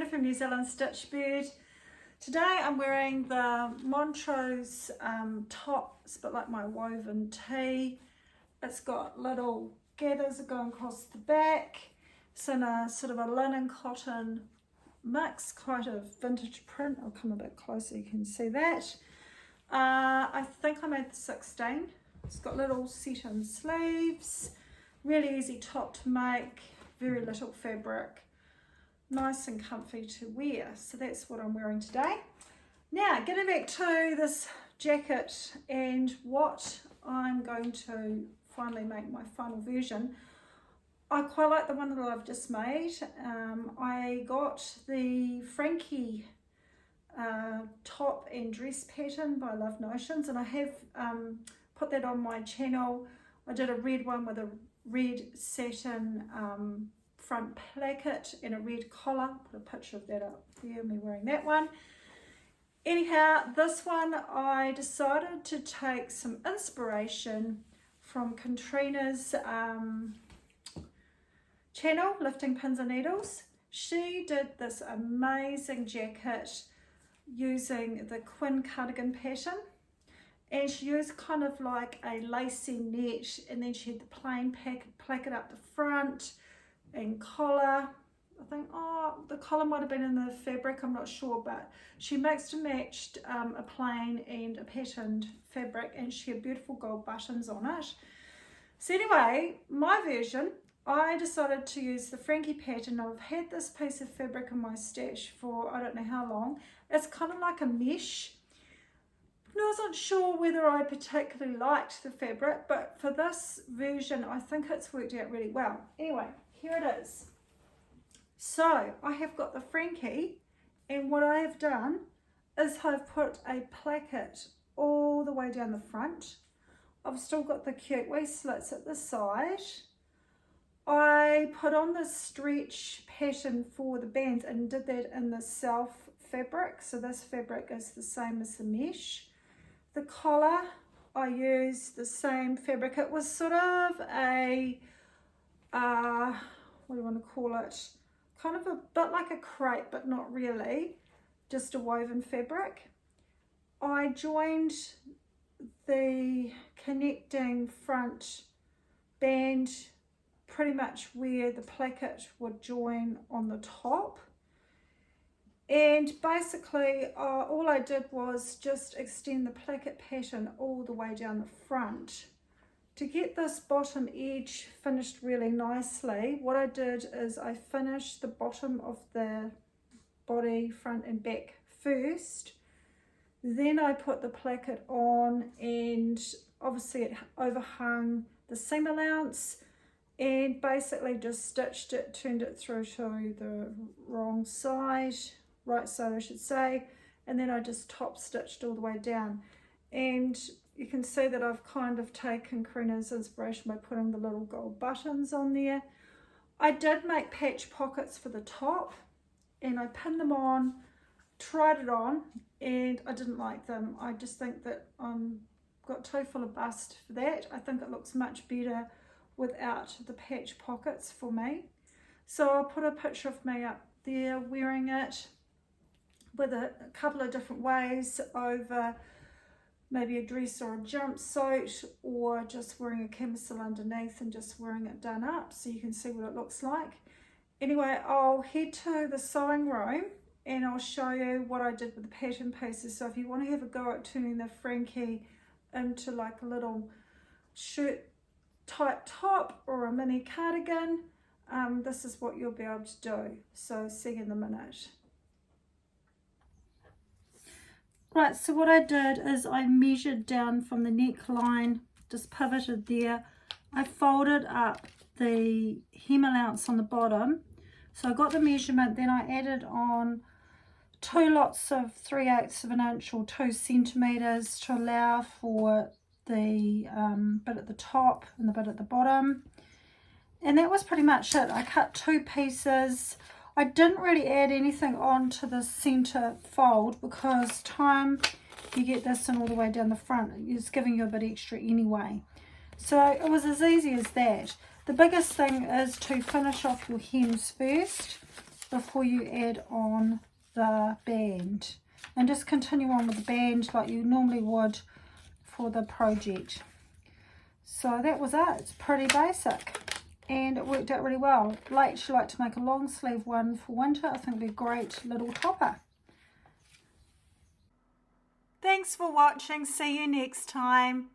Sabrina from New Zealand Stitch Bird. Today I'm wearing the Montrose top. It's a bit like my woven tee. It's got little gathers going across the back. It's in a sort of a linen cotton mix, quite a vintage print. I'll come a bit closer, you can see that. I think I made the 16. It's got little set-in sleeves, really easy top to make, very little fabric, nice and comfy to wear. So that's what I'm wearing today. Now getting back to this jacket and what I'm going to finally make my final version. I quite like the one that I've just made. I got the Frankie top and dress pattern by Love Notions, and I have put that on my channel. I did a red one with a red satin front placket and a red collar. Put a picture of that up there, me wearing that one. Anyhow, this one I decided to take some inspiration from Katrina's channel, Lifting Pins and Needles. She did this amazing jacket using the Quinn cardigan pattern, and she used kind of like a lacy net, and then she had the plain placket up the front and collar. I think, the collar might have been in the fabric, I'm not sure, but she mixed and matched a plain and a patterned fabric, and she had beautiful gold buttons on it. So anyway, my version, I decided to use the Frankie pattern. I've had this piece of fabric in my stash for I don't know how long. It's kind of like a mesh. I wasn't sure whether I particularly liked the fabric, but for this version I think it's worked out really well. Anyway, here it is. So I have got the Frankie, and what I have done is I've put a placket all the way down the front. I've still got the cute wee slits at the side. I put on the stretch pattern for the bands and did that in the self fabric. So this fabric is the same as the mesh. The collar, I used the same fabric. It was sort of a, what do you want to call it? Kind of a bit like a crepe, but not really. Just a woven fabric. I joined the connecting front band pretty much where the placket would join on the top, and basically all I did was just extend the placket pattern all the way down the front. To get this bottom edge finished really nicely, what I did is I finished the bottom of the body, front and back first, then I put the placket on, and obviously it overhung the seam allowance, and basically just stitched it, turned it through to the wrong side, right side I should say, and then I just top stitched all the way down. And you can see that I've kind of taken Karina's inspiration by putting the little gold buttons on there. I did make patch pockets for the top, and I pinned them on, tried it on, and I didn't like them. I just think that I'm got too full of bust for that. I think it looks much better without the patch pockets for me. So I'll put a picture of me up there wearing it with a couple of different ways, over maybe a dress or a jumpsuit, or just wearing a camisole underneath and just wearing it done up so you can see what it looks like. Anyway, I'll head to the sewing room and I'll show you what I did with the pattern pieces. So if you want to have a go at turning the Frankie into like a little shirt type top or a mini cardigan, this is what you'll be able to do. So see you in a minute. Right, so what I did is I measured down from the neckline, just pivoted there. I folded up the hem allowance on the bottom. So I got the measurement, then I added on 2 lots of 3/8 of an inch or 2 centimeters to allow for the bit at the top and the bit at the bottom, and that was pretty much it. I cut 2 pieces. I didn't really add anything on to the center fold because time you get this in all the way down the front, it's giving you a bit extra anyway. So it was as easy as that. The biggest thing is to finish off your hems first. before you add on the band, and just continue on with the band like you normally would for the project. So that was it. It's pretty basic and it worked out really well. She liked to make a long sleeve one for winter. I think it'd be a great little topper. Thanks for watching. See you next time.